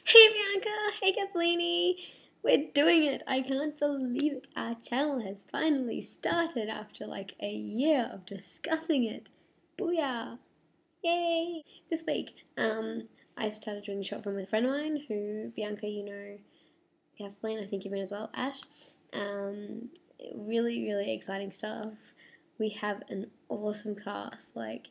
Hey Bianca, hey Kathleen, we're doing it. I can't believe it. Our channel has finally started after like a year of discussing it. Booyah! Yay! This week, I started doing a short film with a friend of mine who, Bianca, you know, Kathleen, I think you've been as well, Ash. Really, really exciting stuff. We have an awesome cast. Like,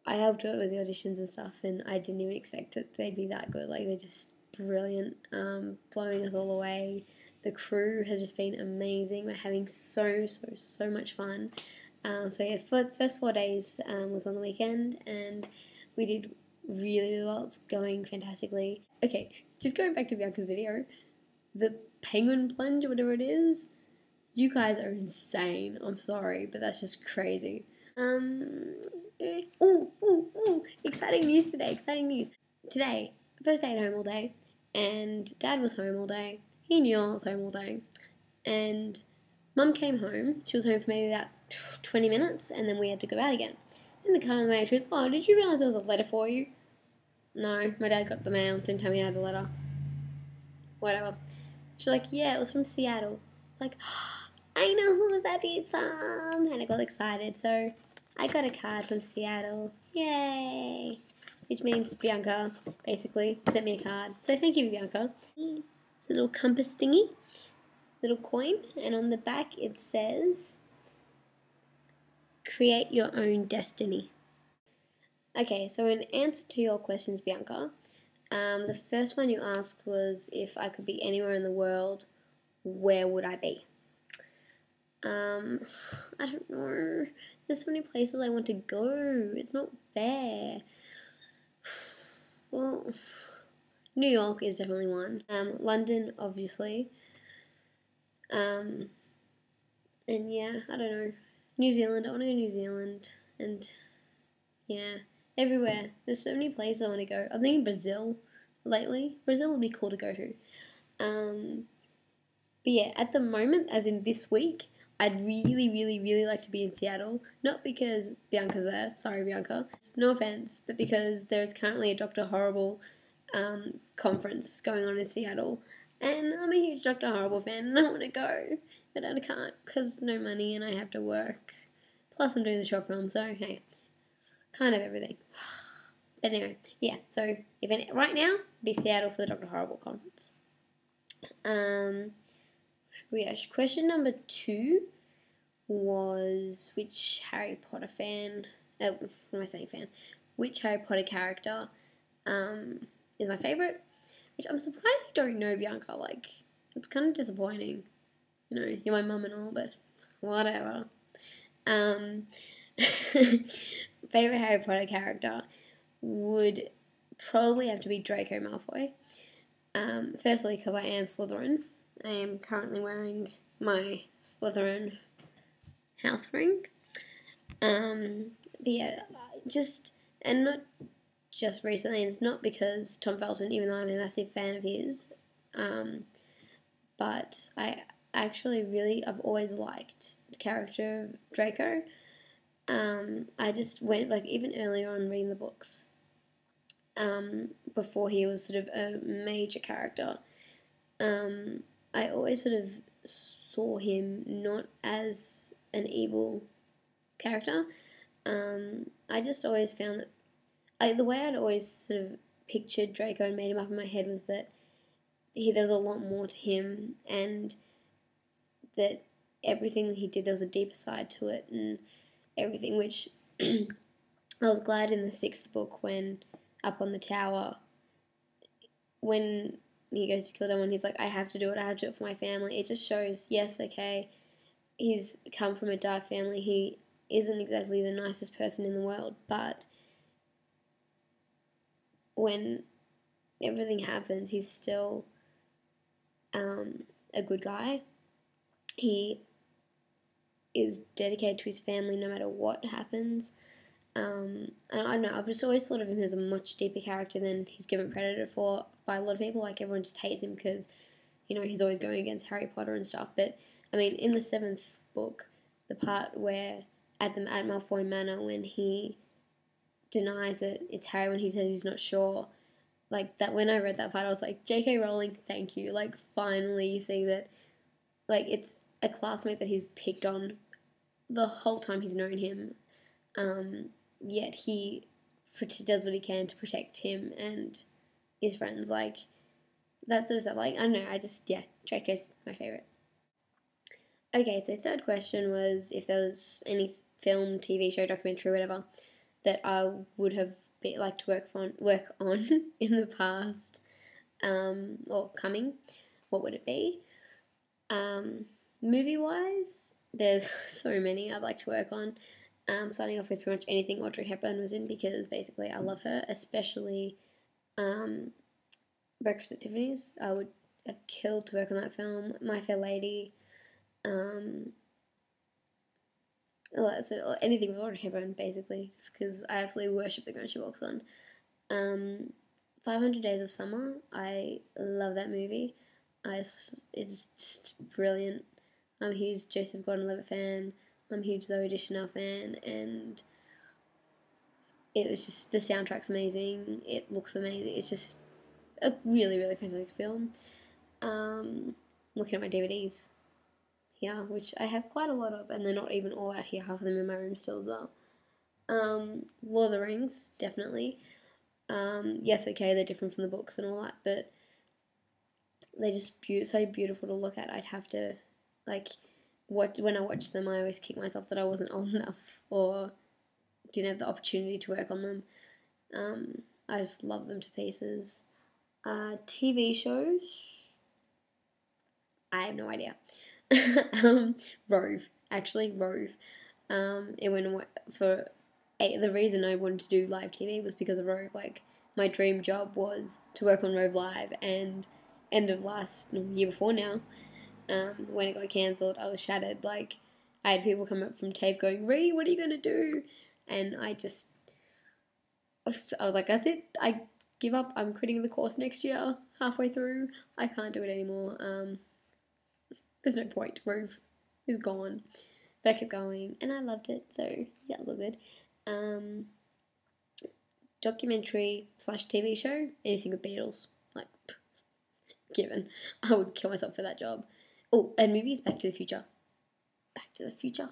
I helped out with the auditions and stuff, and I didn't even expect that they'd be that good. Like, they're just brilliant, blowing us all away. The crew has just been amazing. We're having so much fun. So yeah, for the first 4 days was on the weekend, and we did really well. It's going fantastically. Okay, just going back to Bianca's video, the penguin plunge, whatever it is, you guys are insane. I'm sorry, but that's just crazy. Exciting news today, exciting news. Today, first day at home all day, and Dad was home all day. He knew I was home all day. And Mum came home. She was home for maybe about 20 minutes, and then we had to go out again. In the car on the way, she was, "Oh, did you realise there was a letter for you?" "No, my dad got the mail, didn't tell me I had the letter." Whatever. She's like, "Yeah, it was from Seattle." It's like, I know who that is from, and I got excited, so I got a card from Seattle. Yay! Which means Bianca, basically, sent me a card. So thank you, Bianca. It's a little compass thingy, little coin, and on the back it says, "Create your own destiny." Okay, so in answer to your questions, Bianca, the first one you asked was if I could be anywhere in the world, where would I be? I don't know. There's so many places I want to go. It's not fair. Well, New York is definitely one. London, obviously. And yeah, I don't know. New Zealand. I want to go to New Zealand. And yeah, everywhere. There's so many places I want to go. I'm thinking Brazil lately. Brazil would be cool to go to. But yeah, at the moment, as in this week, I'd really like to be in Seattle. Not because Bianca's there, sorry Bianca, no offense, but because there's currently a Dr. Horrible conference going on in Seattle. And I'm a huge Dr. Horrible fan and I want to go, but I can't because no money and I have to work. Plus I'm doing the short film, so hey, kind of everything. But anyway, yeah, so right now, be Seattle for the Dr. Horrible conference. Yeah, question number 2 was which Harry Potter fan, what am I saying fan? Which Harry Potter character is my favourite? Which I'm surprised you don't know, Bianca. Like, it's kind of disappointing. You know, you're my mum and all, but whatever. Favourite Harry Potter character would probably have to be Draco Malfoy. Firstly, because I am Slytherin. I am currently wearing my Slytherin house ring. But yeah, and not just recently, and it's not because Tom Felton, even though I'm a massive fan of his, but I've always liked the character of Draco. I just went, like, even earlier on reading the books, before he was sort of a major character, I always sort of saw him not as an evil character. I just always found that the way I'd always sort of pictured Draco and made him up in my head was that there was a lot more to him, and that everything he did, there was a deeper side to it and everything, which I was glad in the 6th book when up on the tower, when he goes to kill Dumbledore, he's like, I have to do it for my family. It just shows, yes, okay, he's come from a dark family, he isn't exactly the nicest person in the world, but when everything happens, he's still a good guy. He is dedicated to his family no matter what happens. And I don't know, I've just always thought of him as a much deeper character than he's given credit for by a lot of people. Like, everyone just hates him because, you know, he's always going against Harry Potter and stuff. But, I mean, in the 7th book, the part where at Malfoy Manor, when he denies that it's Harry, when he says he's not sure, like that when I read that part, I was like, J.K. Rowling, thank you. Like, finally seeing that, like, it's a classmate that he's picked on the whole time he's known him, yet he does what he can to protect him and his friends. Like, that sort of stuff. Like, I don't know, Draco's my favourite. Okay, so third question was if there was any film, TV show, documentary, whatever, that I would have liked to work on in the past, or coming, what would it be? Movie-wise, there's so many I'd like to work on. Starting off with pretty much anything Audrey Hepburn was in, because basically I love her, especially Breakfast at Tiffany's. I would have killed to work on that film. My Fair Lady, that's it, or anything with Audrey Hepburn, basically, just because I absolutely worship the ground she walks on. 500 Days of Summer, I love that movie. It's just brilliant. I'm a huge Joseph Gordon-Levitt fan. I'm a huge Zooey Deschanel fan, and it was just, the soundtrack's amazing. It looks amazing. It's just a really, really fantastic film. Looking at my DVDs here, which I have quite a lot of, and they're not even all out here. Half of them in my room still as well. Lord of the Rings, definitely. Yes, okay, they're different from the books and all that, but they're just so beautiful to look at. I'd have to, like, when I watch them, I always kick myself that I wasn't old enough or didn't have the opportunity to work on them. I just love them to pieces. TV shows, I have no idea. Rove. It went for the reason I wanted to do live TV was because of Rove. Like, my dream job was to work on Rove Live, and end of year before now, when it got cancelled, I was shattered. Like, I had people come up from TAFE going, Ree, what are you going to do? And I was like, that's it. I give up. I'm quitting the course next year, halfway through. I can't do it anymore. There's no point. Rove is gone. But I kept going, and I loved it, so that was all good. Documentary / TV show, anything with Beatles. Like, given. I would kill myself for that job. Oh, and movies, Back to the Future. Back to the Future.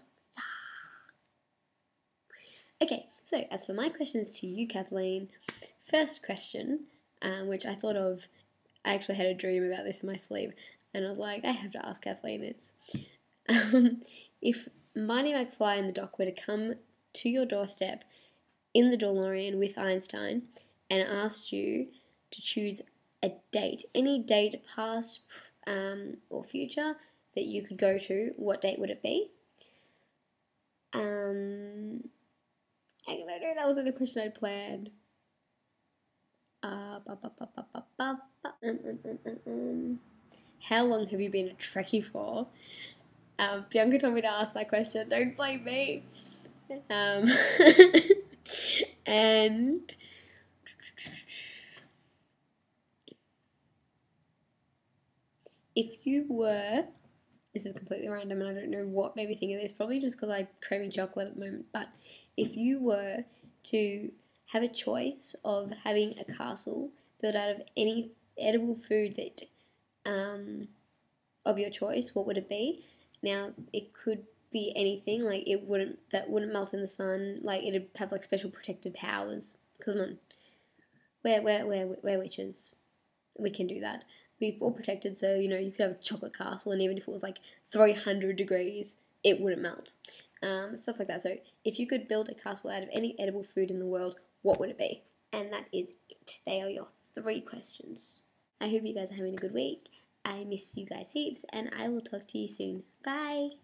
Okay, so as for my questions to you, Kathleen, first question, which I thought of, I actually had a dream about this in my sleep, and I was like, I have to ask Kathleen this. If Marty McFly and the Doc were to come to your doorstep in the DeLorean with Einstein and asked you to choose a date, any date, past or future, that you could go to, what date would it be? I don't know, that wasn't the question I'd planned. How long have you been a Trekkie for? Bianca told me to ask that question. Don't blame me. And if you were, this is completely random and I don't know what made me think of this, probably just because I'm craving chocolate at the moment, but if you were to have a choice of having a castle built out of any edible food that of your choice, what would it be? Now, it could be anything, like that wouldn't melt in the sun, like it'd have like special protected powers. Come on, we're witches, we can do that. We're all protected, so you could have a chocolate castle, and even if it was like 300 degrees, it wouldn't melt. Stuff like that. So if you could build a castle out of any edible food in the world, what would it be? And that is it. They are your 3 questions. I hope you guys are having a good week. I miss you guys heaps, and I will talk to you soon. Bye!